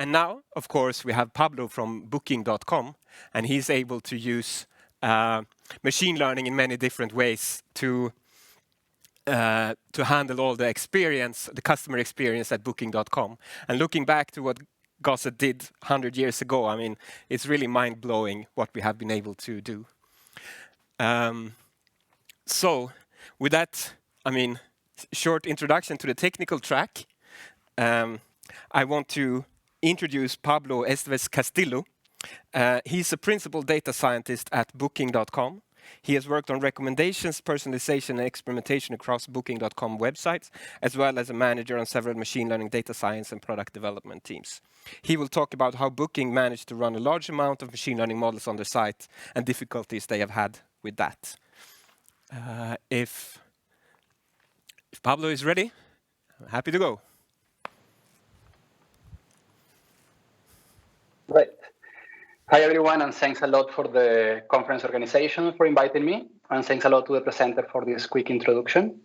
And now, of course, we have Pablo from Booking.com, and he's able to use machine learning in many different ways to handle all the experience, the customer experience at Booking.com. And looking back to what Gossett did 100 years ago, I mean, it's really mind-blowing what we have been able to do. So with that, I mean, short introduction to the technical track, I want to introduce Pablo Estevez Castillo. He's a principal data scientist at Booking.com. He has worked on recommendations, personalization, and experimentation across Booking.com websites, as well as a manager on several machine learning, data science, and product development teams. He will talk about how Booking managed to run a large amount of machine learning models on their site and difficulties they have had with that. If Pablo is ready, I'm happy to go. Right. Hi, everyone, and thanks a lot for the conference organization for inviting me, and thanks a lot to the presenter for this quick introduction.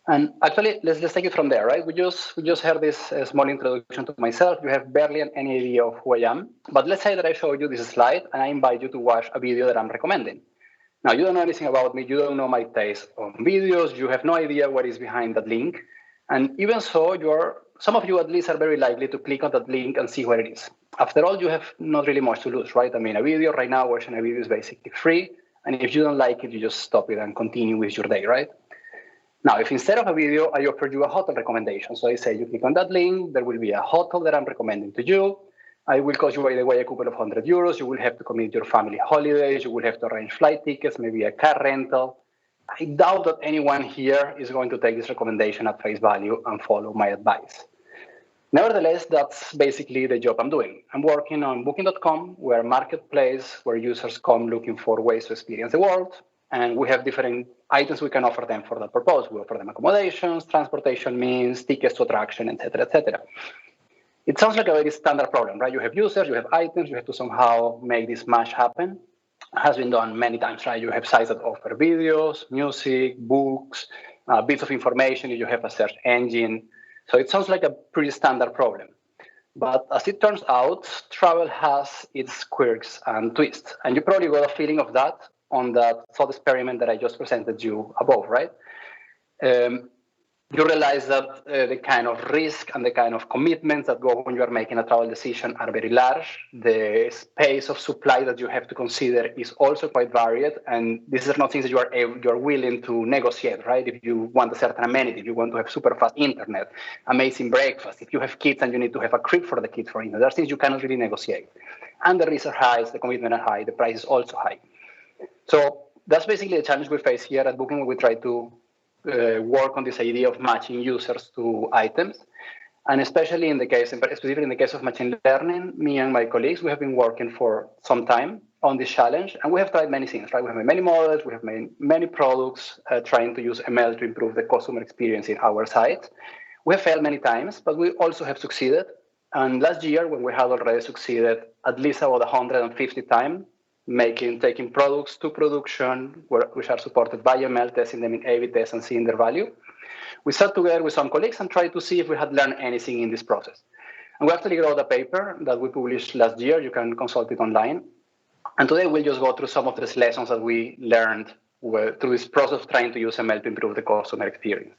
And actually, let's take it from there, right? We just heard this small introduction to myself. You have barely any idea of who I am. But let's say that I show you this slide, and I invite you to watch a video that I'm recommending. Now, you don't know anything about me. You don't know my taste on videos. You have no idea what is behind that link. And even so, some of you at least are very likely to click on that link and see what it is. After all, you have not really much to lose, right? I mean, a video right now, watching a video is basically free. And if you don't like it, you just stop it and continue with your day, right? Now, if instead of a video, I offer you a hotel recommendation. So I say you click on that link, there will be a hotel that I'm recommending to you. I will cost you, by the way, a couple of €100. You will have to commit your family holidays. You will have to arrange flight tickets, maybe a car rental. I doubt that anyone here is going to take this recommendation at face value and follow my advice. Nevertheless, that's basically the job I'm doing. I'm working on Booking.com, we're a marketplace where users come looking for ways to experience the world. And we have different items we can offer them for that purpose. We offer them accommodations, transportation means, tickets to attraction, et cetera, et cetera. It sounds like a very standard problem, right? You have users, you have items, you have to somehow make this match happen. It has been done many times, right? You have sites that offer videos, music, books, bits of information, you have a search engine. So it sounds like a pretty standard problem. But as it turns out, travel has its quirks and twists. And you probably got a feeling of that on that thought experiment that I just presented you above, right? You realize that the kind of risk and the kind of commitments that go when you are making a travel decision are very large. The space of supply that you have to consider is also quite varied. And these are not things that you're willing to negotiate, right? If you want a certain amenity, if you want to have super fast internet, amazing breakfast, if you have kids and you need to have a crib for the kids, for instance, there are things you cannot really negotiate. And the risks are high, the commitment are high, the price is also high. So that's basically the challenge we face here at Booking when we try to work on this idea of matching users to items. And especially specifically in the case of machine learning, me and my colleagues, we have been working for some time on this challenge. And we have tried many things, right? We have made many models, we have made many products trying to use ML to improve the customer experience in our site. We have failed many times, but we also have succeeded. And last year, when we had already succeeded at least about 150 times, taking products to production, which are supported by ML, testing them in A/B tests and seeing their value. We sat together with some colleagues and tried to see if we had learned anything in this process. And we actually wrote a paper that we published last year. You can consult it online. And today we'll just go through some of these lessons that we learned through this process of trying to use ML to improve the customer experience.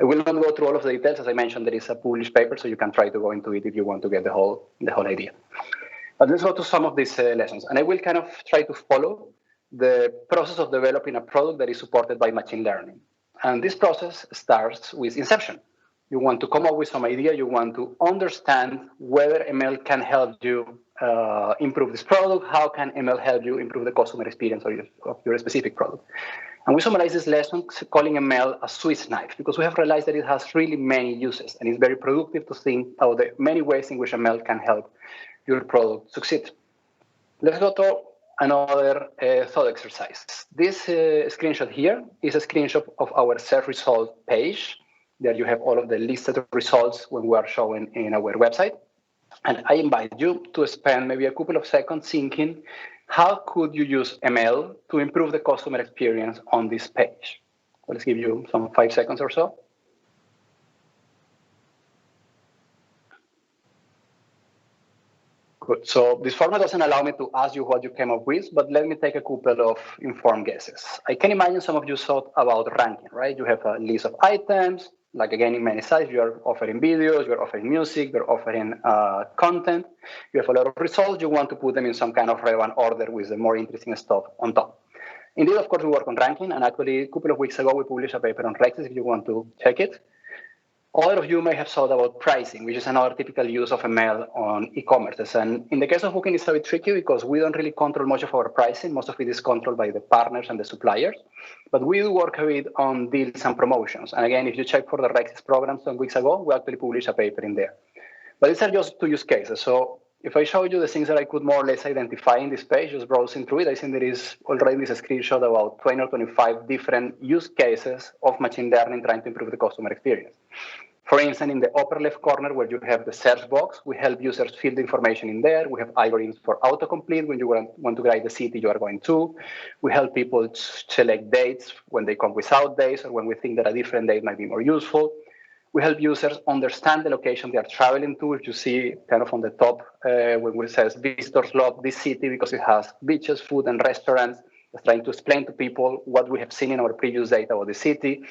I will not go through all of the details. As I mentioned, there is a published paper, so you can try to go into it if you want to get the whole idea. But let's go to some of these lessons. And I will kind of try to follow the process of developing a product that is supported by machine learning. And this process starts with inception. You want to come up with some idea. You want to understand whether ML can help you improve this product. How can ML help you improve the customer experience of your specific product? And we summarize this lesson calling ML a Swiss knife, because we have realized that it has really many uses. And it's very productive to think about the many ways in which ML can help your product succeed. Let's go to another thought exercise. This screenshot here is a screenshot of our search result page. There you have all of the listed results when we are showing in our website. And I invite you to spend maybe a couple of seconds thinking, how could you use ML to improve the customer experience on this page? So let's give you some 5 seconds or so. Good. So this format doesn't allow me to ask you what you came up with, but let me take a couple of informed guesses. I can imagine some of you thought about ranking, right? You have a list of items, like again in many sites, you are offering videos, you're offering music, you're offering content. You have a lot of results, you want to put them in some kind of relevant order with the more interesting stuff on top. Indeed, of course, we work on ranking, and actually a couple of weeks ago, we published a paper on Rexes if you want to check it. All of you may have thought about pricing, which is another typical use of ML on e-commerce. And in the case of Booking, it's a bit tricky because we don't really control much of our pricing. Most of it is controlled by the partners and the suppliers. But we do work a bit on deals and promotions. And again, if you check for the Rexes program some weeks ago, we actually published a paper in there. But these are just two use cases. So if I show you the things that I could more or less identify in this page, just browsing through it, I think there is already this screenshot about 20 or 25 different use cases of machine learning trying to improve the customer experience. For instance, in the upper left corner where you have the search box, we help users fill the information in there. We have algorithms for autocomplete when you want to guide the city you are going to. We help people select dates when they come without dates or when we think that a different date might be more useful. We help users understand the location they are traveling to. If you see kind of on the top when it says visitors love this city because it has beaches, food, and restaurants. It's trying to explain to people what we have seen in our previous data about the city.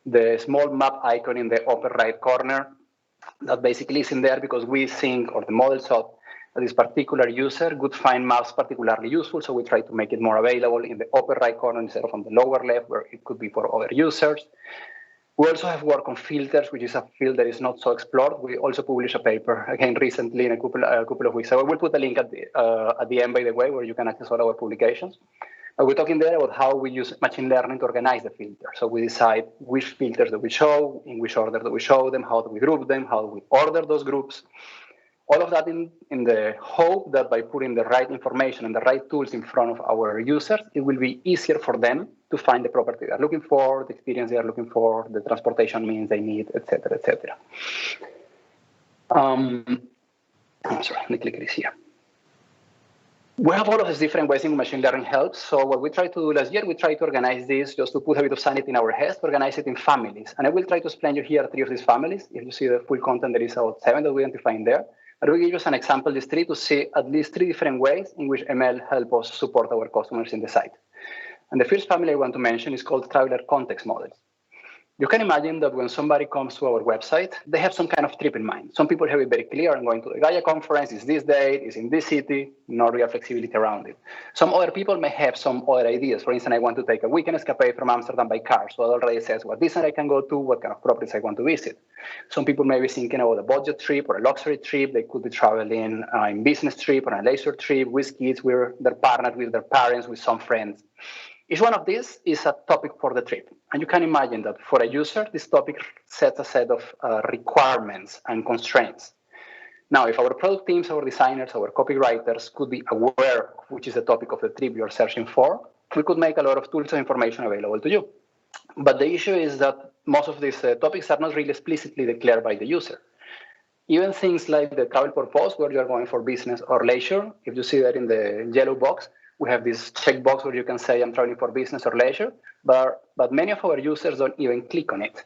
The small map icon in the upper right corner, that basically is in there because we think, or the model thought, that this particular user would find maps particularly useful, so we try to make it more available in the upper right corner instead of on the lower left where it could be for other users. We also have work on filters, which is a field that is not so explored. We also published a paper, again, recently, in a couple of weeks ago. We'll put a link at the end, by the way, where you can access all our publications. But we're talking there about how we use machine learning to organize the filters. So we decide which filters that we show, in which order do we show them, how do we group them, how do we order those groups. All of that in the hope that by putting the right information and the right tools in front of our users, it will be easier for them to find the property they're looking for, the experience they're looking for, the transportation means they need, et cetera, et cetera. I'm sorry, let me click this here. We have all of these different ways in machine learning helps. So what we tried to do last year, we tried to organize this just to put a bit of sanity in our heads, to organize it in families. And I will try to explain you here 3 of these families. If you see the full content, there is about 7 that we identify in there. But we'll give you an example, these 3, to see at least 3 different ways in which ML help us support our customers in the site. And the first family I want to mention is called traveler context models. You can imagine that when somebody comes to our website, they have some kind of trip in mind. Some people have it very clear. I'm going to the Gaia conference, it's this date, it's in this city, no real flexibility around it. Some other people may have some other ideas. For instance, I want to take a weekend escape from Amsterdam by car. So it already says what Disney I can go to, what kind of properties I want to visit. Some people may be thinking about a budget trip or a luxury trip. They could be traveling in business trip or a leisure trip with kids, where they're partnered with their parents, with some friends. Each one of these is a topic for the trip. And you can imagine that for a user, this topic sets a set of requirements and constraints. Now, if our product teams, our designers, our copywriters could be aware of which is the topic of the trip you're searching for, we could make a lot of tools and information available to you. But the issue is that most of these topics are not really explicitly declared by the user. Even things like the travel purpose, where you're going for business or leisure, if you see that in the yellow box, we have this checkbox where you can say I'm traveling for business or leisure, but many of our users don't even click on it.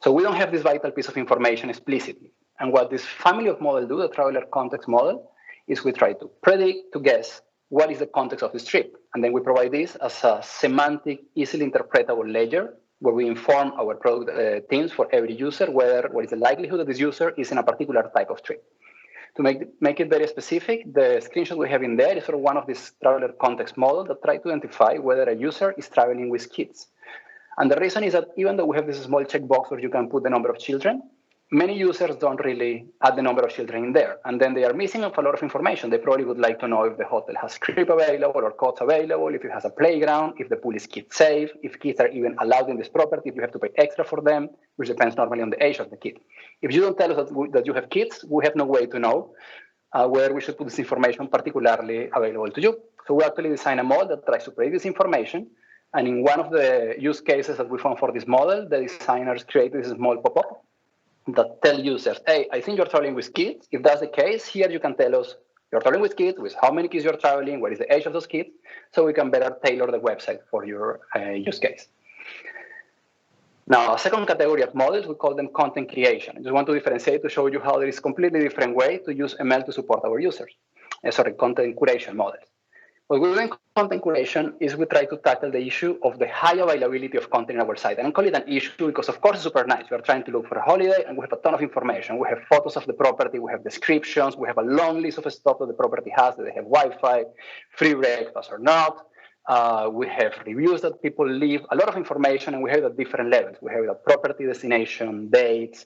So we don't have this vital piece of information explicitly. And what this family of models do, the traveler context model, is we try to predict, to guess what is the context of this trip. And then we provide this as a semantic, easily interpretable ledger where we inform our product teams for every user what is the likelihood that this user is in a particular type of trip. To make it very specific, the screenshot we have in there is sort of one of these traveler context models that try to identify whether a user is traveling with kids. And the reason is that even though we have this small checkbox where you can put the number of children, many users don't really add the number of children in there. And then they are missing off a lot of information. They probably would like to know if the hotel has crib available or cots available, if it has a playground, if the pool is kid safe, if kids are even allowed in this property, if you have to pay extra for them, which depends normally on the age of the kid. If you don't tell us that you have kids, we have no way to know where we should put this information particularly available to you. So we actually design a model that tries to predict this information. And in one of the use cases that we found for this model, the designers created this small pop-up that tell users, hey, I think you're traveling with kids. If that's the case, here you can tell us you're traveling with kids, with how many kids you're traveling, what is the age of those kids, so we can better tailor the website for your use case. Now, a second category of models, we call them content creation. I just want to differentiate to show you how there is a completely different way to use ML to support our users. content curation models. What we do in content curation is we try to tackle the issue of the high availability of content on our site. And I call it an issue because, of course, it's super nice. We are trying to look for a holiday, and we have a ton of information. We have photos of the property, we have descriptions, we have a long list of stuff that the property has, that they have Wi-Fi, free breakfast or not. We have reviews that people leave, a lot of information, and we have it at different levels. We have it at property, destination, dates,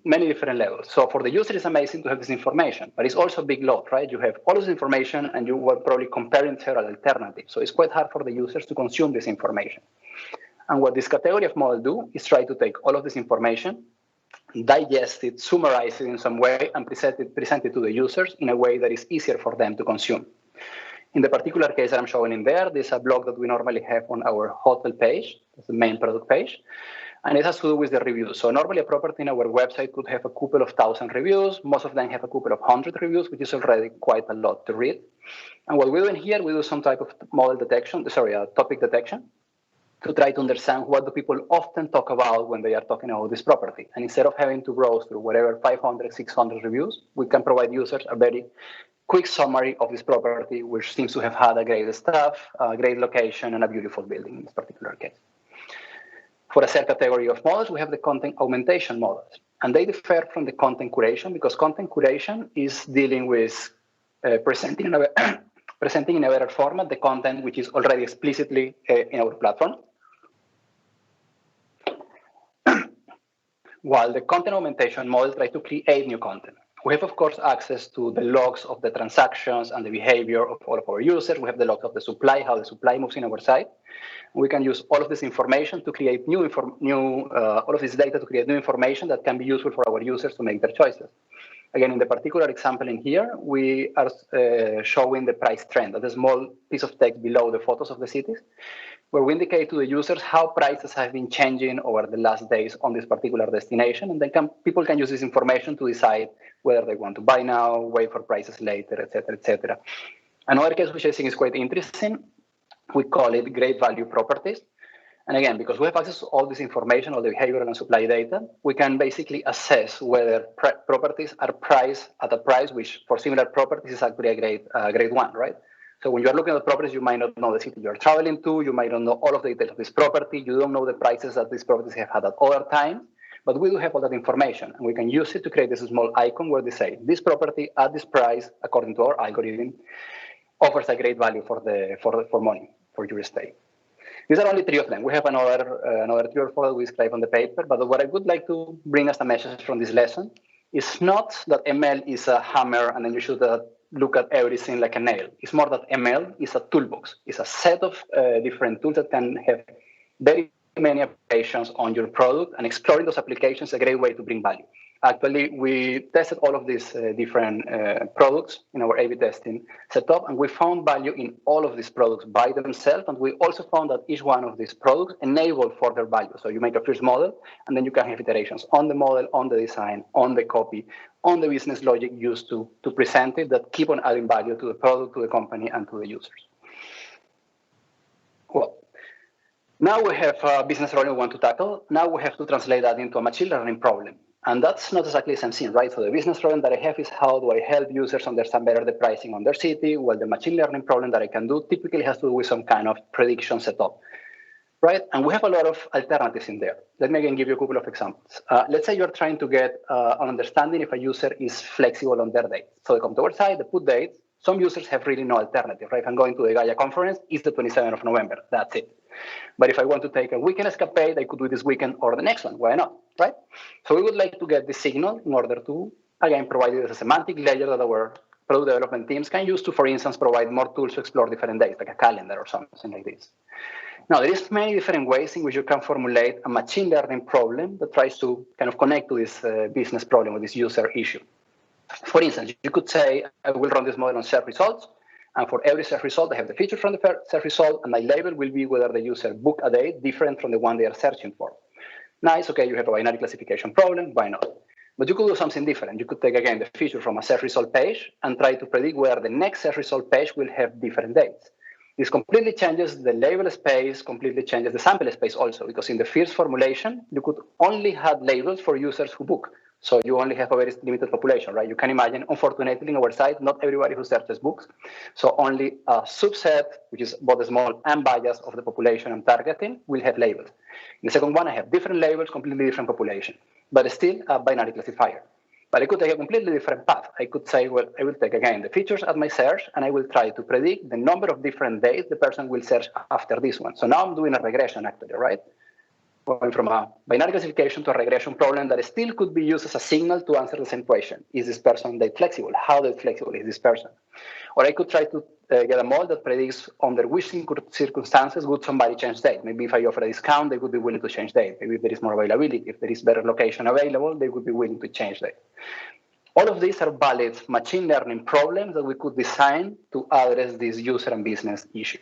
many different levels. So for the user, it's amazing to have this information, but it's also a big load, right? You have all this information and you were probably comparing several alternatives. So it's quite hard for the users to consume this information. And what this category of model do is try to take all of this information, digest it, summarize it in some way, and present it to the users in a way that is easier for them to consume. In the particular case that I'm showing in there, there's a blog that we normally have on our hotel page, that's the main product page. And it has to do with the reviews. So normally a property in our website could have a couple of thousand reviews. Most of them have a couple of hundred reviews, which is already quite a lot to read. And what we do in here, we do some type of topic detection to try to understand what do people often talk about when they are talking about this property. And instead of having to browse through whatever 500, 600 reviews, we can provide users a very quick summary of this property, which seems to have had a great staff, a great location, and a beautiful building in this particular case. For a third category of models, we have the content augmentation models. And they differ from the content curation because content curation is dealing with presenting in a better format the content which is already explicitly in our platform. While the content augmentation model tries to create new content. We have, of course, access to the logs of the transactions and the behavior of all of our users. We have the logs of the supply, how the supply moves in our site. We can use all of this information to create all of this data to create new information that can be useful for our users to make their choices. Again, in the particular example in here, we are showing the price trend. That's a small piece of text below the photos of the cities, where we indicate to the users how prices have been changing over the last days on this particular destination. And then people can use this information to decide whether they want to buy now, wait for prices later, et cetera, et cetera. Another case which I think is quite interesting, we call it great value properties. And again, because we have access to all this information, all the behavioral and supply data, we can basically assess whether properties are priced at a price which for similar properties is actually a great one, right? So when you're looking at properties, you might not know the city you're traveling to, you might not know all of the details of this property, you don't know the prices that these properties have had at other times, but we do have all that information, and we can use it to create this small icon where they say, this property at this price, according to our algorithm, offers a great value for money, for your stay. These are only three of them. We have another three or four that we describe on the paper, but what I would like to bring as a message from this lesson is not that ML is a hammer and then you should look at everything like a nail. It's more that ML is a toolbox. It's a set of different tools that can have very many applications on your product, and exploring those applications is a great way to bring value. Actually, we tested all of these different products in our A/B testing setup, and we found value in all of these products by themselves. And we also found that each one of these products enabled further value. So you make a first model, and then you can have iterations on the model, on the design, on the copy, on the business logic used to present it that keep on adding value to the product, to the company, and to the users. Well, now we have a business problem we want to tackle. Now we have to translate that into a machine learning problem. And that's not exactly the same thing, right? So the business problem that I have is how do I help users understand better the pricing on their city? Well, the machine learning problem that I can do typically has to do with some kind of prediction setup, right? And we have a lot of alternatives in there. Let me again give you a couple of examples. Let's say you're trying to get an understanding if a user is flexible on their date. So they come to our site, they put dates. Some users have really no alternative, right? If I'm going to the Gaia conference, it's the 27th of November, that's it. But if I want to take a weekend escapade, I could do this weekend or the next one, why not, right? So we would like to get the signal in order to, again, provide it as a semantic layer that our product development teams can use to, for instance, provide more tools to explore different dates, like a calendar or something like this. Now, there is many different ways in which you can formulate a machine learning problem that tries to kind of connect to this business problem or this user issue. For instance, you could say, I will run this model on search results, and for every search result, I have the feature from the search result, and my label will be whether the user booked a date different from the one they are searching for. Nice, okay, you have a binary classification problem, why not? But you could do something different. You could take, again, the feature from a search result page and try to predict whether the next search result page will have different dates. This completely changes the label space, completely changes the sample space also, because in the first formulation, you could only have labels for users who book. So you only have a very limited population, right? You can imagine, unfortunately, in our site, not everybody who searches books. So only a subset, which is both small and biased of the population I'm targeting, will have labels. In the second one, I have different labels, completely different population, but still a binary classifier. But I could take a completely different path. I could say, well, I will take, again, the features at my search, and I will try to predict the number of different days the person will search after this one. So now I'm doing a regression, actually, right? Going from a binary classification to a regression problem that still could be used as a signal to answer the same question. Is this person date flexible? How date flexible is this person? Or I could try to get a model that predicts under which circumstances would somebody change date. Maybe if I offer a discount, they would be willing to change date. Maybe if there is more availability, if there is better location available, they would be willing to change date. All of these are valid machine learning problems that we could design to address this user and business issue.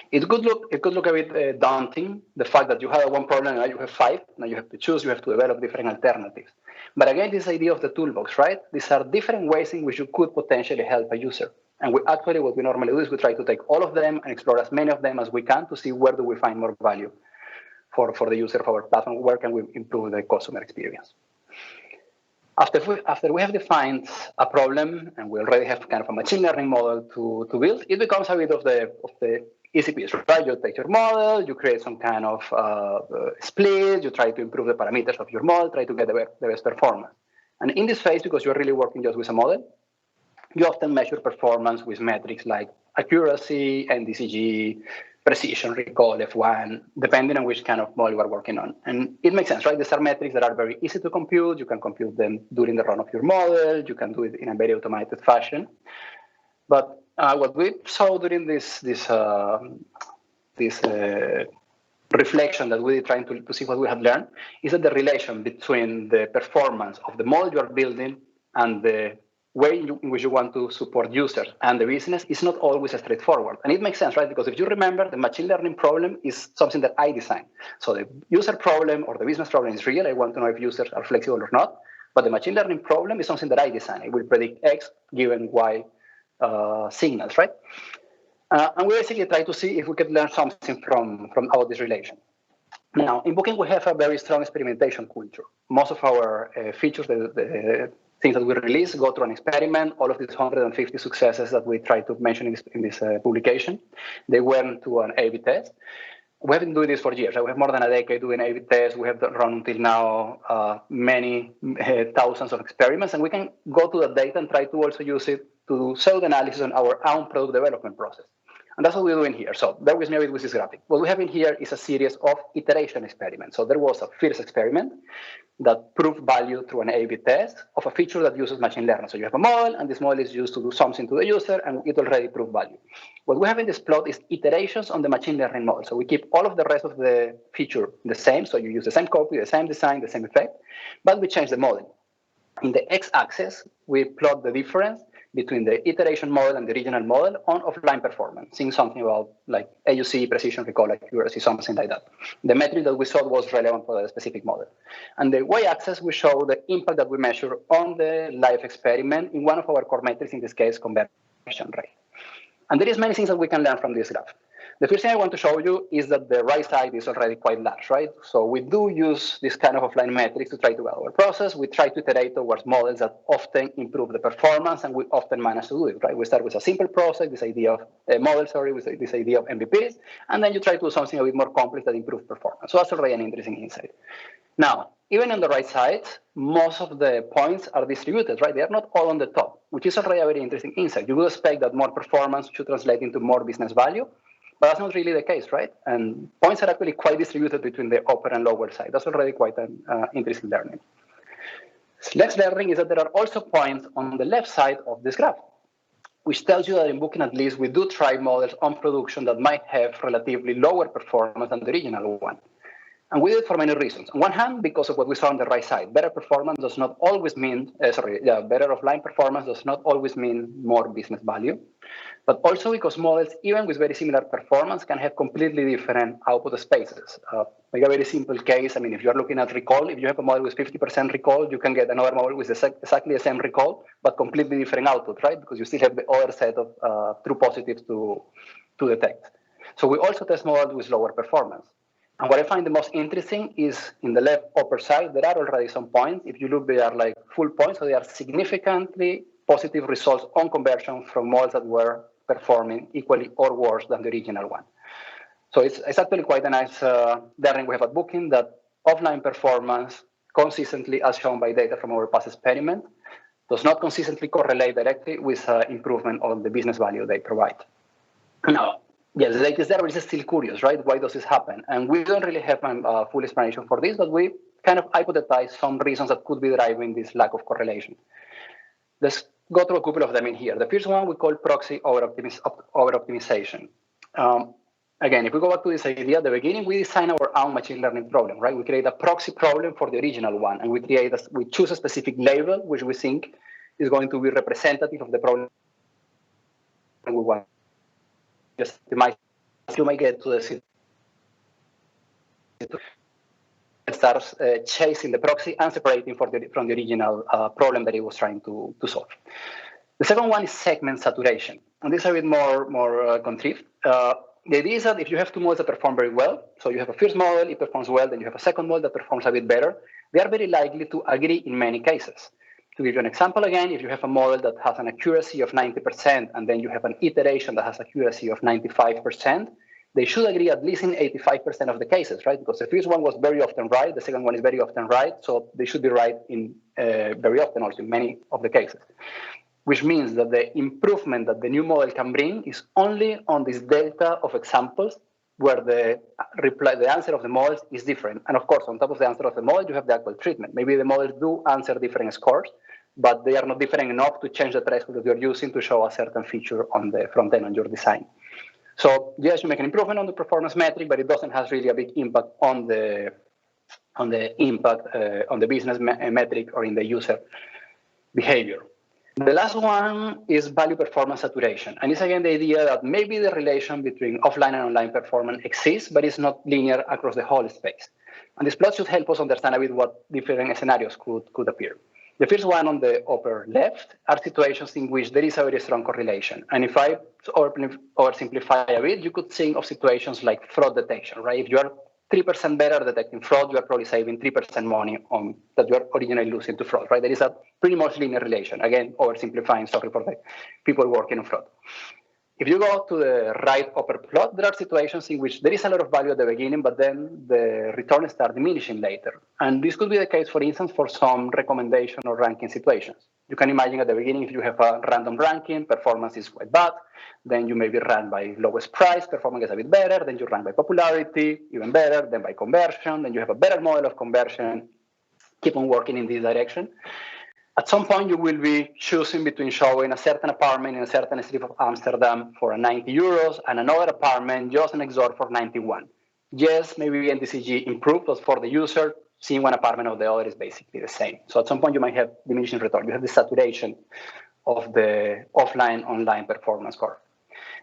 It could look a bit daunting, the fact that you have one problem and now you have five, now you have to choose, you have to develop different alternatives. But again, this idea of the toolbox, right? These are different ways in which you could potentially help a user. And what we normally do is we try to take all of them and explore as many of them as we can to see where do we find more value for the user of our platform, where can we improve the customer experience. After we have defined a problem and we already have kind of a machine learning model to build, it becomes a bit of the easy piece, right? You take your model, you create some kind of split, you try to improve the parameters of your model, try to get the best performance. And in this phase, because you're really working just with a model, you often measure performance with metrics like accuracy, NDCG, precision, recall, F1, depending on which kind of model you are working on. And it makes sense, right? These are metrics that are very easy to compute. You can compute them during the run of your model. You can do it in a very automated fashion. But what we saw during this reflection that we were trying to see what we had learned is that the relation between the performance of the model you are building and the way in which you want to support users and the business is not always straightforward. And it makes sense, right? Because if you remember, the machine learning problem is something that I design. So the user problem or the business problem is real. I want to know if users are flexible or not. But the machine learning problem is something that I design. I will predict X given Y signals, right? And we basically try to see if we could learn something from out this relation. Now, in Booking, we have a very strong experimentation culture. Most of our features, the things that we release, go through an experiment. All of these 150 successes that we try to mention in this publication, they went to an A/B test. We have been doing this for years. We have more than a decade doing A/B tests. We have run until now many thousands of experiments, and we can go to the data and try to also use it to do pseudo-analysis on our own product development process. And that's what we're doing here. So bear with me a bit with this graphic. What we have in here is a series of iteration experiments. So there was a first experiment that proved value through an A/B test of a feature that uses machine learning. So you have a model, and this model is used to do something to the user, and it already proved value. What we have in this plot is iterations on the machine learning model. So we keep all of the rest of the feature the same. So you use the same copy, the same design, the same effect, but we change the model. In the x-axis, we plot the difference between the iteration model and the original model on offline performance, seeing something about like AUC, precision, recall, accuracy, something like that. The metric that we saw was relevant for the specific model. And the y-axis, we show the impact that we measure on the live experiment in one of our core metrics, in this case, conversion rate. And there is many things that we can learn from this graph. The first thing I want to show you is that the right side is already quite large, right? So we do use this kind of offline metrics to try to get our process. We try to iterate towards models that often improve the performance, and we often manage to do it, right? We start with a simple process, this idea of with this idea of MVPs, and then you try to do something a bit more complex that improves performance. So that's already an interesting insight. Now, even on the right side, most of the points are distributed, right? They are not all on the top, which is already a very interesting insight. You would expect that more performance should translate into more business value, but that's not really the case, right? And points are actually quite distributed between the upper and lower side. That's already quite an interesting learning. Next learning is that there are also points on the left side of this graph, which tells you that in Booking, at least, we do try models on production that might have relatively lower performance than the original one. And we do it for many reasons. On one hand, because of what we saw on the right side, better performance does not always mean, better offline performance does not always mean more business value. But also because models, even with very similar performance, can have completely different output spaces. Like a very simple case, I mean, if you're looking at recall, if you have a model with 50% recall, you can get another model with exactly the same recall, but completely different output, right? Because you still have the other set of true positives to detect. So we also test models with lower performance. And what I find the most interesting is in the left upper side, there are already some points. If you look, they are like full points, so they are significantly positive results on conversion from models that were performing equally or worse than the original one. So it's actually quite a nice learning we have at Booking that offline performance consistently, as shown by data from our past experiment, does not consistently correlate directly with improvement on the business value they provide. Now, yes, the data is there, but it's still curious, right? Why does this happen? And we don't really have a full explanation for this, but we kind of hypothesize some reasons that could be driving this lack of correlation. Let's go through a couple of them in here. The first one we call proxy over-optimization. Again, if we go back to this idea, at the beginning, we design our own machine learning problem, right? We create a proxy problem for the original one, and we choose a specific label, which we think is going to be representative of the problem we want. Just you might get to the starts chasing the proxy and separating from the original problem that it was trying to solve. The second one is segment saturation, and this is a bit more contrived. The idea is that if you have two models that perform very well, so you have a first model, it performs well, then you have a second model that performs a bit better, they are very likely to agree in many cases. To give you an example again, if you have a model that has an accuracy of 90% and then you have an iteration that has accuracy of 95%, they should agree at least in 85% of the cases, right? Because the first one was very often right, the second one is very often right, so they should be right in very often also in many of the cases. Which means that the improvement that the new model can bring is only on this delta of examples where the answer of the models is different. And of course, on top of the answer of the model, you have the actual treatment. Maybe the models do answer different scores, but they are not different enough to change the threshold that you're using to show a certain feature on the front end on your design. So yes, you make an improvement on the performance metric, but it doesn't have really a big impact on the business metric or in the user behavior. The last one is value performance saturation. And it's again the idea that maybe the relation between offline and online performance exists, but it's not linear across the whole space. And this plot should help us understand a bit what different scenarios could appear. The first one on the upper left are situations in which there is a very strong correlation. And if I oversimplify a bit, you could think of situations like fraud detection, right? If you are 3% better detecting fraud, you are probably saving 3% money on that you are originally losing to fraud, right? There is a pretty much linear relation. Again, oversimplifying, sorry for the people working on fraud. If you go to the right upper plot, there are situations in which there is a lot of value at the beginning, but then the returns start diminishing later. And this could be the case, for instance, for some recommendation or ranking situations. You can imagine at the beginning, if you have a random ranking, performance is quite bad. Then you may be ranked by lowest price, performance is a bit better. Then you rank by popularity, even better. Then by conversion. Then you have a better model of conversion. Keep on working in this direction. At some point, you will be choosing between showing a certain apartment in a certain strip of Amsterdam for 90 euros and another apartment just next door for 91. Yes, maybe NDCG improved, but for the user, seeing one apartment or the other is basically the same. So at some point, you might have diminishing return. You have the saturation of the offline-online performance curve.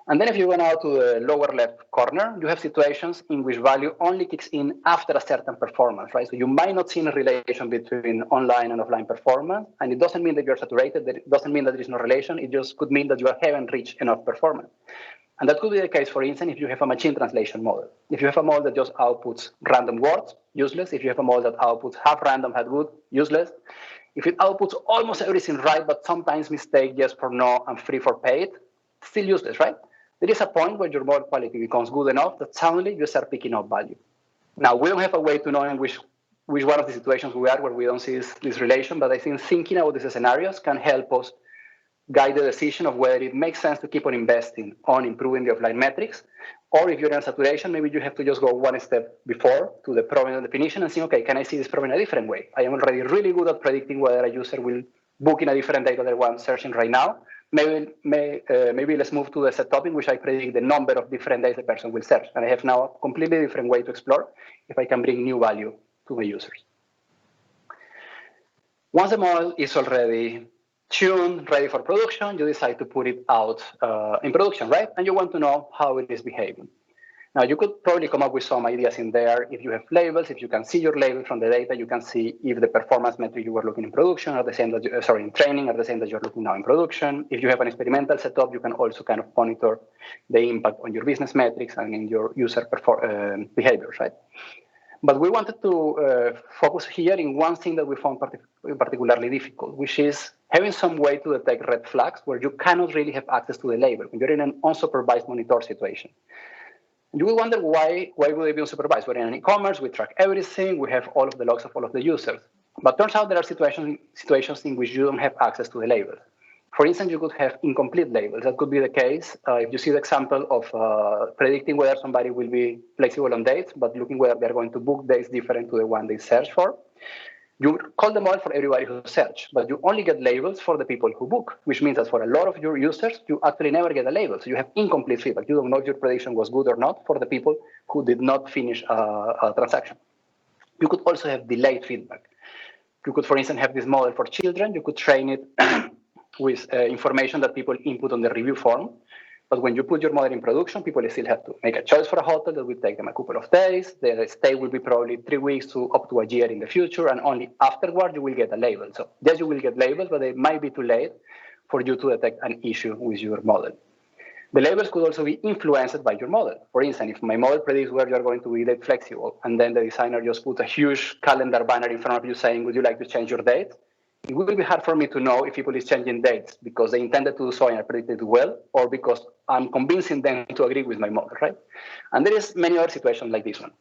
And then if you go now to the lower left corner, you have situations in which value only kicks in after a certain performance, right? So you might not see a relation between online and offline performance, and it doesn't mean that you're saturated. It doesn't mean that there is no relation. It just could mean that you haven't reached enough performance. And that could be the case, for instance, if you have a machine translation model. If you have a model that just outputs random words, useless. If you have a model that outputs half random, half good, useless. If it outputs almost everything right, but sometimes mistake yes for no and free for paid, still useless, right? There is a point where your model quality becomes good enough that suddenly you start picking up value. Now, we don't have a way to know in which one of the situations we are where we don't see this relation, but I think thinking about these scenarios can help us guide the decision of whether it makes sense to keep on investing on improving the offline metrics, or if you're in saturation, maybe you have to just go one step before to the problem definition and say, okay, can I see this problem in a different way? I am already really good at predicting whether a user will book in a different data than one I'm searching right now. Maybe let's move to the set topic, which I predict the number of different days the person will search. And I have now a completely different way to explore if I can bring new value to my users. Once the model is already tuned, ready for production, you decide to put it out in production, right? And you want to know how it is behaving. Now, you could probably come up with some ideas in there. If you have labels, if you can see your labels from the data, you can see if the performance metric you were looking in production are the same that in training are the same that you're looking now in production. If you have an experimental setup, you can also kind of monitor the impact on your business metrics and in your user behaviors, right? But we wanted to focus here in one thing that we found particularly difficult, which is having some way to detect red flags where you cannot really have access to the label when you're in an unsupervised monitor situation. You will wonder why would they be unsupervised? We're in an e-commerce, we track everything, we have all of the logs of all of the users. But turns out there are situations in which you don't have access to the labels. For instance, you could have incomplete labels. That could be the case if you see the example of predicting whether somebody will be flexible on dates, but looking whether they're going to book dates different to the one they search for. You call the model for everybody who search, but you only get labels for the people who book, which means that for a lot of your users, you actually never get a label. So you have incomplete feedback. You don't know if your prediction was good or not for the people who did not finish a transaction. You could also have delayed feedback. You could, for instance, have this model for children. You could train it with information that people input on the review form. But when you put your model in production, people still have to make a choice for a hotel that will take them a couple of days. The stay will be probably 3 weeks to up to a year in the future, and only afterward you will get a label. So yes, you will get labels, but they might be too late for you to detect an issue with your model. The labels could also be influenced by your model. For instance, if my model predicts where you're going to be date flexible, and then the designer just put a huge calendar banner in front of you saying, would you like to change your date? It will be hard for me to know if people is changing dates because they intended to do so and I predicted it well, or because I'm convincing them to agree with my model, right? And there is many other situations like this one.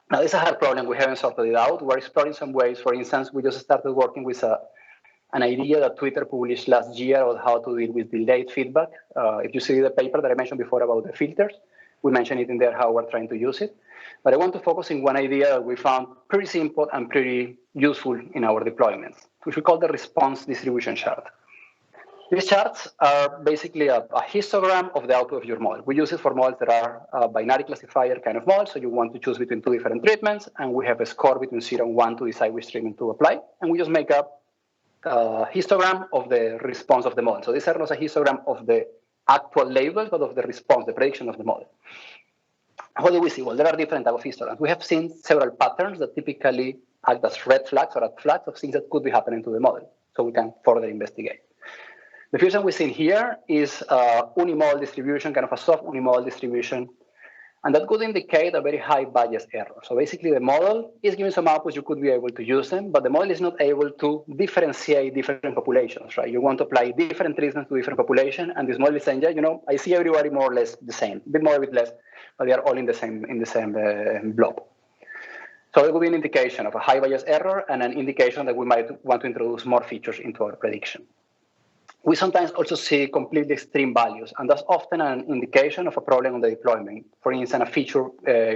Now, this is a hard problem. We haven't sorted it out. We're exploring some ways. For instance, we just started working with an idea that Twitter published last year on how to deal with delayed feedback. If you see the paper that I mentioned before about the filters, we mentioned it in there how we're trying to use it. But I want to focus on one idea that we found pretty simple and pretty useful in our deployments, which we call the response distribution chart. These charts are basically a histogram of the output of your model. We use it for models that are a binary classifier kind of model, so you want to choose between 2 different treatments, and we have a score between 0 and 1 to decide which treatment to apply, and we just make a histogram of the response of the model. So these are not a histogram of the actual label, but of the response, the prediction of the model. What do we see? Well, there are different types of histograms. We have seen several patterns that typically act as red flags or red flags of things that could be happening to the model, so we can further investigate. The first one we've seen here is unimodal distribution, kind of a soft unimodal distribution, and that could indicate a very high bias error. So basically the model is giving some outputs, you could be able to use them, but the model is not able to differentiate different populations, right? You want to apply different treatments to different populations, and this model is saying, yeah, you know, I see everybody more or less the same, a bit more, a bit less, but they are all in the same blob. So it would be an indication of a high bias error and an indication that we might want to introduce more features into our prediction. We sometimes also see completely extreme values, and that's often an indication of a problem on the deployment. For instance, a feature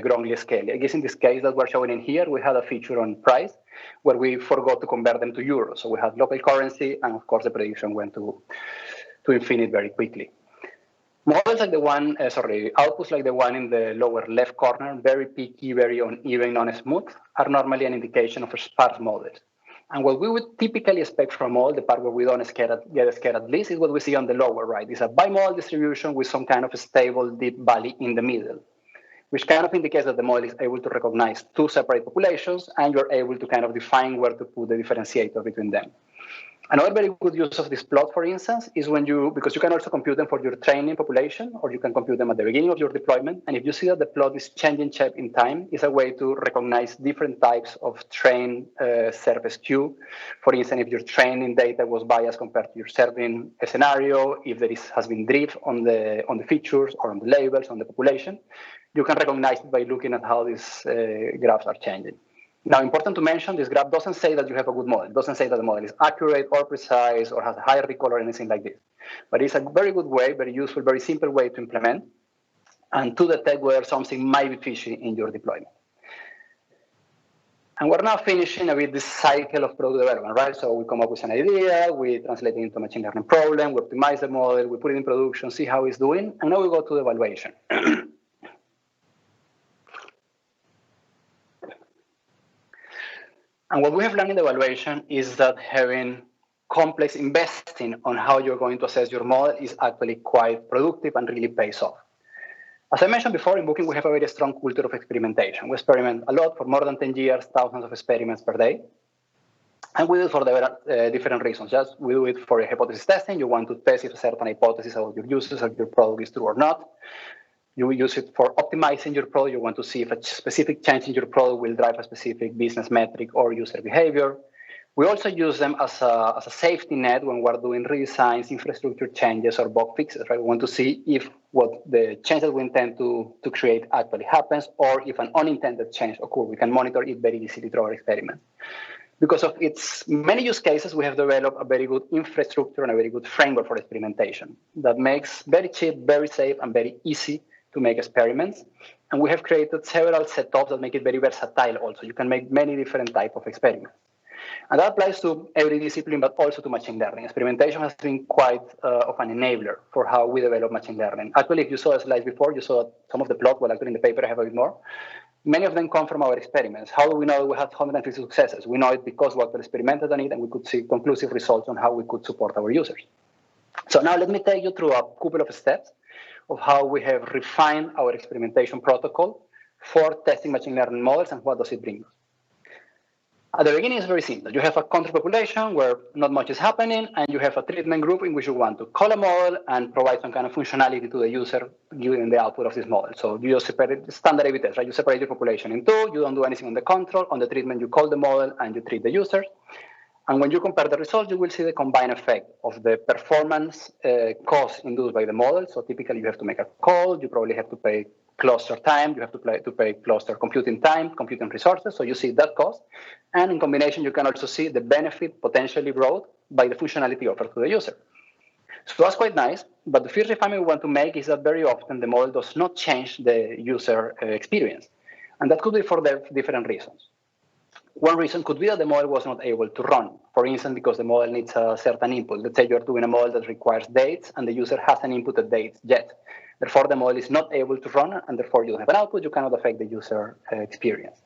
wrongly scaled. I guess in this case that we're showing in here, we had a feature on price where we forgot to convert them to euros. So we had local currency, and of course the prediction went to infinite very quickly. Models like the one, outputs like the one in the lower left corner, very peaky, very uneven, non-smooth, are normally an indication of sparse models. And what we would typically expect from all, the part where we don't get scared at least, is what we see on the lower right. It's a bimodal distribution with some kind of a stable deep valley in the middle, which kind of indicates that the model is able to recognize 2 separate populations, and you're able to kind of define where to put the differentiator between them. Another very good use of this plot, for instance, is when because you can also compute them for your training population, or you can compute them at the beginning of your deployment. And if you see that the plot is changing shape in time, it's a way to recognize different types of train service queue. For instance, if your training data was biased compared to your serving scenario, if there has been drift on the features or on the labels, on the population, you can recognize it by looking at how these graphs are changing. Now, important to mention, this graph doesn't say that you have a good model. It doesn't say that the model is accurate or precise or has a high recall or anything like this. But it's a very good way, very useful, very simple way to implement and to detect whether something might be fishy in your deployment. And we're now finishing a bit this cycle of product development, right? So we come up with an idea, we translate it into a machine learning problem, we optimize the model, we put it in production, see how it's doing, and now we go to the evaluation. And what we have learned in the evaluation is that having complex investing on how you're going to assess your model is actually quite productive and really pays off. As I mentioned before, in Booking, we have a very strong culture of experimentation. We experiment a lot for more than 10 years, thousands of experiments per day. And we do it for different reasons. Just we do it for a hypothesis testing. You want to test if a certain hypothesis about your users or your product is true or not. You use it for optimizing your product. You want to see if a specific change in your product will drive a specific business metric or user behavior. We also use them as a safety net when we're doing redesigns, infrastructure changes, or bug fixes. Right? We want to see if what the change that we intend to create actually happens, or if an unintended change occurs. We can monitor it very easily through our experiments. Because of its many use cases, we have developed a very good infrastructure and a very good framework for experimentation that makes very cheap, very safe, and very easy to make experiments. And we have created several setups that make it very versatile also. You can make many different types of experiments. And that applies to every discipline, but also to machine learning. Experimentation has been quite of an enabler for how we develop machine learning. Actually, if you saw the slides before, you saw some of the plot, well, actually in the paper I have a bit more. Many of them come from our experiments. How do we know we had 150 successes? We know it because we experimented on it and we could see conclusive results on how we could support our users. So now let me take you through a couple of steps of how we have refined our experimentation protocol for testing machine learning models and what does it bring us. At the beginning, it's very simple. You have a control population where not much is happening, and you have a treatment group in which you want to call a model and provide some kind of functionality to the user given the output of this model. So you just separate standard A/B test, right? You separate your population in two. You don't do anything on the control. On the treatment, you call the model and you treat the users. And when you compare the results, you will see the combined effect of the performance cost induced by the model. So typically, you have to make a call. You probably have to pay cluster time. You have to pay cluster computing time, computing resources. So you see that cost. And in combination, you can also see the benefit potentially brought by the functionality offered to the user. So that's quite nice. But the first refinement we want to make is that very often the model does not change the user experience. And that could be for different reasons. One reason could be that the model was not able to run. For instance, because the model needs a certain input. Let's say you're doing a model that requires dates and the user hasn't inputted dates yet. Therefore, the model is not able to run and therefore you don't have an output. You cannot affect the user experience.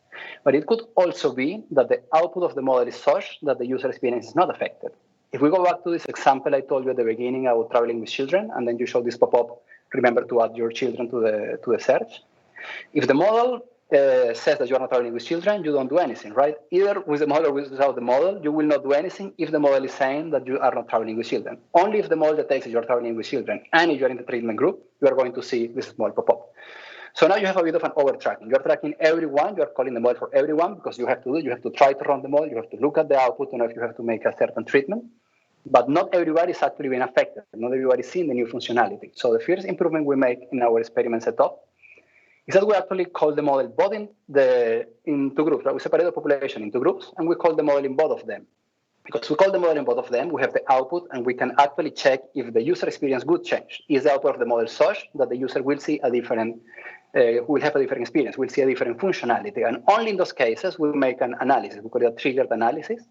But it could also be that the output of the model is such that the user experience is not affected. If we go back to this example I told you at the beginning about traveling with children, and then you show this pop-up, remember to add your children to the search. If the model says that you are not traveling with children, you don't do anything, right? Either with the model or without the model, you will not do anything if the model is saying that you are not traveling with children. Only if the model detects that you are traveling with children and if you are in the treatment group, you are going to see this small pop-up. So now you have a bit of an over-tracking. You're tracking everyone. You're calling the model for everyone because you have to try to run the model. You have to look at the output to know if you have to make a certain treatment. But not everybody is actually being affected. Not everybody is seeing the new functionality. So the first improvement we make in our experiment setup is that we actually call the model both in two groups. Right? We separate the population into groups, and we call the model in both of them. Because we call the model in both of them, we have the output, and we can actually check if the user experience would change. Is the output of the model such that the user will see will have a different experience, will see a different functionality. And only in those cases, we make an analysis. We call it a triggered analysis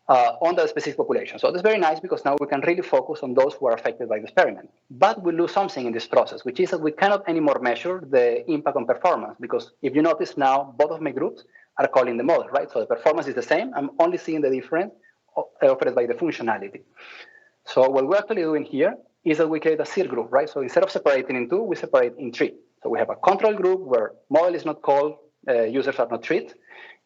on the specific population. So that's very nice because now we can really focus on those who are affected by the experiment. But we lose something in this process, which is that we cannot anymore measure the impact on performance. Because if you notice now, both of my groups are calling the model, right? So the performance is the same. I'm only seeing the difference offered by the functionality. So what we're actually doing here is that we create a seed group, right? So instead of separating in two, we separate in three. So we have a control group where model is not called, users are not treated.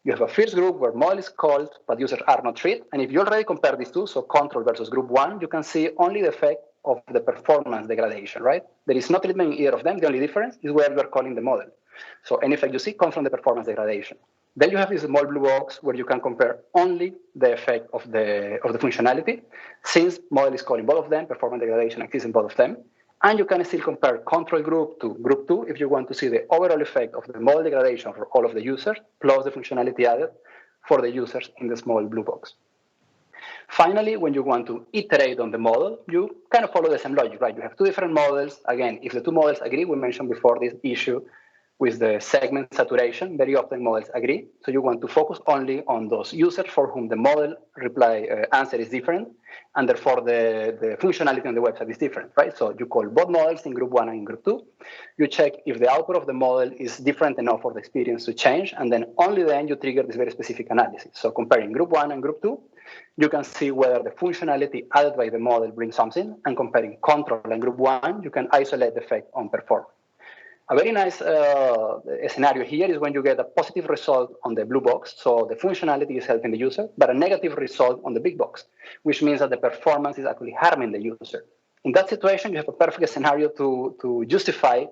You have a first group where model is called, but users are not treated. And if you already compare these two, so control versus group one, you can see only the effect of the performance degradation, right? There is no treatment in either of them. The only difference is where you are calling the model. So any effect you see comes from the performance degradation. Then you have this small blue box where you can compare only the effect of the functionality. Since model is calling both of them, performance degradation exists in both of them. And you can still compare control group to group two if you want to see the overall effect of the model degradation for all of the users, plus the functionality added for the users in the small blue box. Finally, when you want to iterate on the model, you kind of follow the same logic, right? You have two different models. Again, if the two models agree, we mentioned before this issue with the segment saturation, very often models agree. So you want to focus only on those users for whom the model answer is different, and therefore the functionality on the website is different, right? So you call both models in group one and in group two. You check if the output of the model is different enough for the experience to change, and then only then you trigger this very specific analysis. So comparing group one and group two, you can see whether the functionality added by the model brings something, and comparing control and group one, you can isolate the effect on performance. A very nice scenario here is when you get a positive result on the blue box, so the functionality is helping the user, but a negative result on the big box, which means that the performance is actually harming the user. In that situation, you have a perfect scenario to justify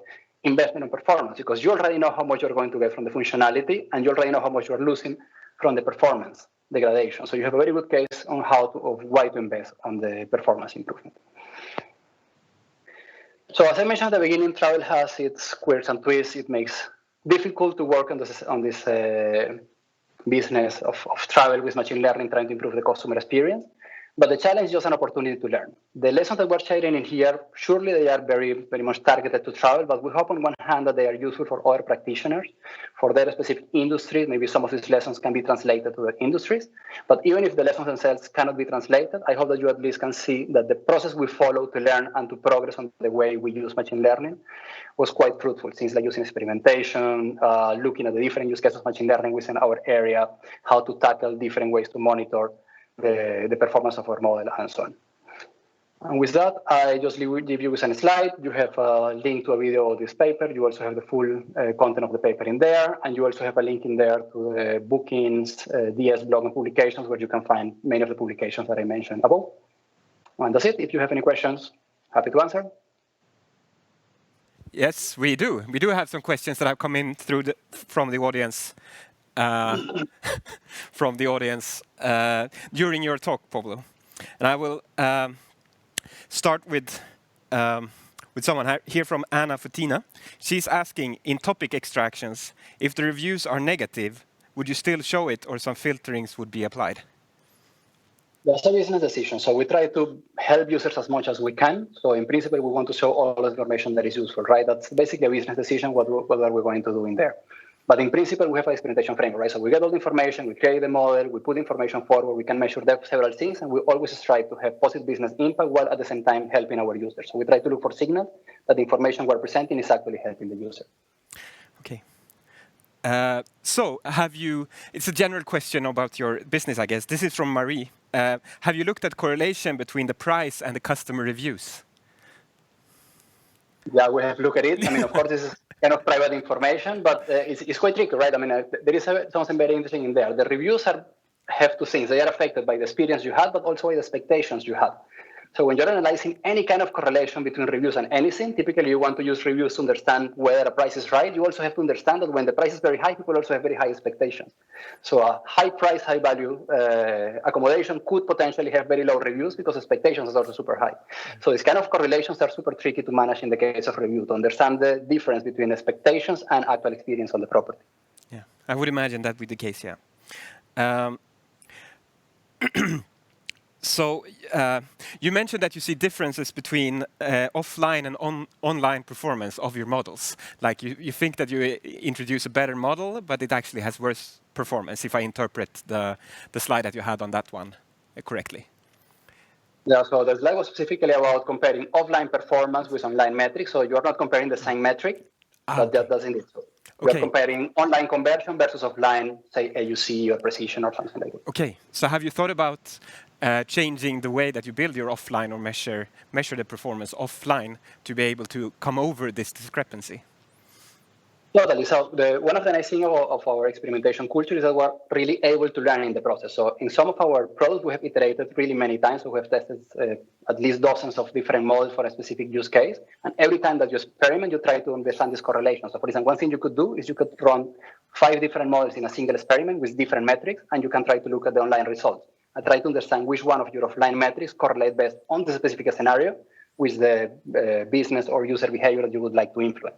investment in performance, because you already know how much you're going to get from the functionality, and you already know how much you're losing from the performance degradation. So you have a very good case on why to invest on the performance improvement. So as I mentioned at the beginning, travel has its quirks and twists. It makes difficult to work on this business of travel with machine learning, trying to improve the customer experience. But the challenge is just an opportunity to learn. The lessons that we're sharing in here, surely they are very, very much targeted to travel, but we hope on one hand that they are useful for other practitioners, for their specific industries. Maybe some of these lessons can be translated to their industries. But even if the lessons themselves cannot be translated, I hope that you at least can see that the process we follow to learn and to progress on the way we use machine learning was quite fruitful. Things like using experimentation, looking at the different use cases of machine learning within our area, how to tackle different ways to monitor the performance of our model, and so on. And with that, I just leave you with a slide. You have a link to a video of this paper. You also have the full content of the paper in there. And you also have a link in there to the bookings, DS blog, and publications, where you can find many of the publications that I mentioned above. And that's it. If you have any questions, happy to answer. Yes, we do. We do have some questions that have come in from the audience. During your talk, Pablo, and I will start with someone here from Anna Fatina. She's asking, in topic extractions, if the reviews are negative, would you still show it, or some filterings would be applied? That's a business decision. So we try to help users as much as we can. So in principle, we want to show all the information that is useful, right? That's basically a business decision, what are we going to do in there. But in principle, we have an experimentation framework, right? So we get all the information, we create the model, we put information forward, we can measure several things, and we always strive to have positive business impact while at the same time helping our users. So we try to look for signals that the information we're presenting is actually helping the user. Okay. So it's a general question about your business, I guess. This is from Marie. Have you looked at correlation between the price and the customer reviews? Yeah, we have looked at it. I mean, of course, this is kind of private information, but it's quite tricky, right? I mean, there is something very interesting in there. The reviews have two things. They are affected by the experience you had, but also by the expectations you had. So when you're analyzing any kind of correlation between reviews and anything, typically you want to use reviews to understand whether a price is right. You also have to understand that when the price is very high, people also have very high expectations. So a high price, high value accommodation could potentially have very low reviews because expectations are also super high. So these kind of correlations are super tricky to manage in the case of review, to understand the difference between expectations and actual experience on the property. Yeah, I would imagine that would be the case, yeah. So you mentioned that you see differences between offline and online performance of your models. Like you think that you introduce a better model, but it actually has worse performance, if I interpret the slide that you had on that one correctly. Yeah, so the slide was specifically about comparing offline performance with online metrics. So you're not comparing the same metric, but that doesn't it. So we're comparing online conversion versus offline, say AUC or precision or something like that. Okay, so have you thought about changing the way that you build your offline or measure the performance offline to be able to come over this discrepancy? Totally. So one of the nice things of our experimentation culture is that we're really able to learn in the process. So in some of our products, we have iterated really many times. So we have tested at least dozens of different models for a specific use case. And every time that you experiment, you try to understand this correlation. So for example, one thing you could do is you could run 5 different models in a single experiment with different metrics, and you can try to look at the online results and try to understand which one of your offline metrics correlate best on the specific scenario with the business or user behavior that you would like to influence.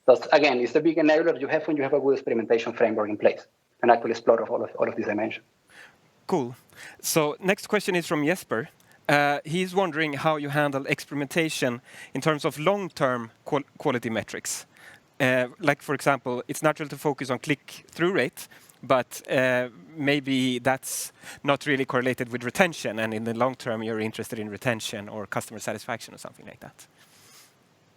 So again, it's the big enabler you have when you have a good experimentation framework in place and actually explore all of these dimensions. Cool. So next question is from Jesper. He's wondering how you handle experimentation in terms of long-term quality metrics. Like, for example, it's natural to focus on click-through rate, but maybe that's not really correlated with retention, and in the long term, you're interested in retention or customer satisfaction or something like that.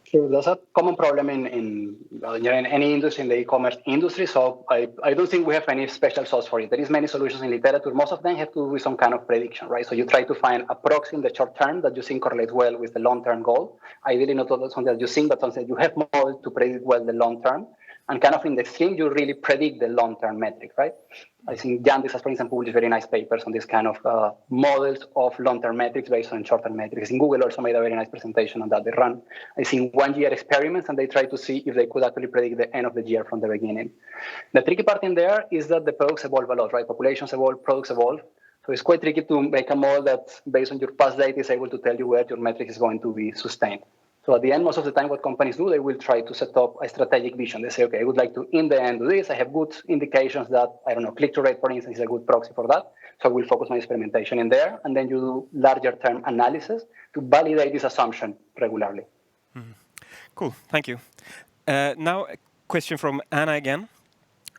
Sure, that's a common problem in any industry, in the e-commerce industry. So I don't think we have any special sauce for it. There is many solutions in literature. Most of them have to do with some kind of prediction, right? So you try to find a proxy in the short term that you think correlates well with the long-term goal. Ideally, not something that you think, but something that you have models to predict well the long term. And kind of in the extreme, you really predict the long-term metric, right? I think Yandis has, for example, published very nice papers on this kind of models of long-term metrics based on short-term metrics. In Google also made a very nice presentation on that. They run, I think, 1 year experiments, and they try to see if they could actually predict the end of the year from the beginning. The tricky part in there is that the products evolve a lot, right? Populations evolve, products evolve. So it's quite tricky to make a model that, based on your past data, is able to tell you where your metric is going to be sustained. So at the end, most of the time, what companies do, they will try to set up a strategic vision. They say, okay, I would like to, in the end, do this. I have good indications that, I don't know, click-through rate, for instance, is a good proxy for that. So I will focus my experimentation in there. And then you do larger term analysis to validate this assumption regularly. Mm-hmm. Cool, thank you. Now a question from Anna again.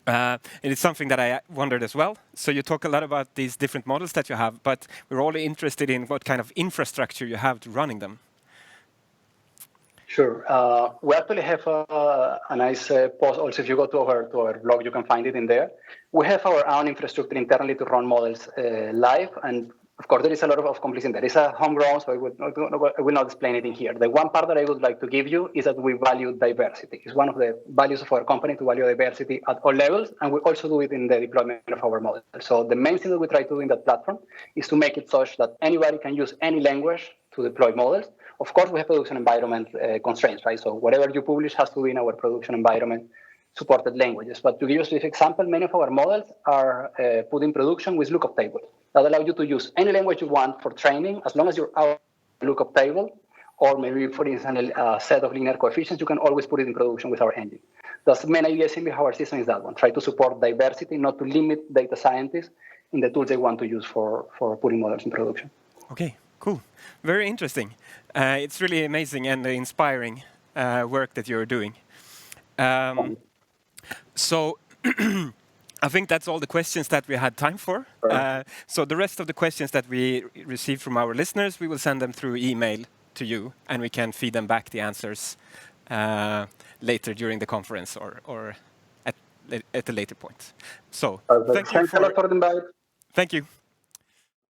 It is something that I wondered as well. So you talk a lot about these different models that you have, but we're all interested in what kind of infrastructure you have to running them. Sure. We actually have a nice post. Also, if you go to our blog, you can find it in there. We have our own infrastructure internally to run models live, and of course, there is a lot of complexity. There is a homegrown, so I will not explain it in here. The one part that I would like to give you is that we value diversity. It's one of the values of our company to value diversity at all levels, and we also do it in the deployment of our model. So the main thing that we try to do in that platform is to make it such that anybody can use any language to deploy models. Of course, we have production environment constraints, right? So whatever you publish has to be in our production environment supported languages. But to give you a specific example, many of our models are put in production with lookup tables that allow you to use any language you want for training, as long as you're out of the lookup table, or maybe, for instance, a set of linear coefficients, you can always put it in production with our engine. The main idea behind our system is that one, try to support diversity, not to limit data scientists in the tools they want to use for putting models in production. Okay, cool. Very interesting. It's really amazing and inspiring work that you're doing. So I think that's all the questions that we had time for. So the rest of the questions that we received from our listeners, we will send them through email to you, and we can feed them back the answers later during the conference or at a later point. So thank you Thanks a lot for the invite. Thank you.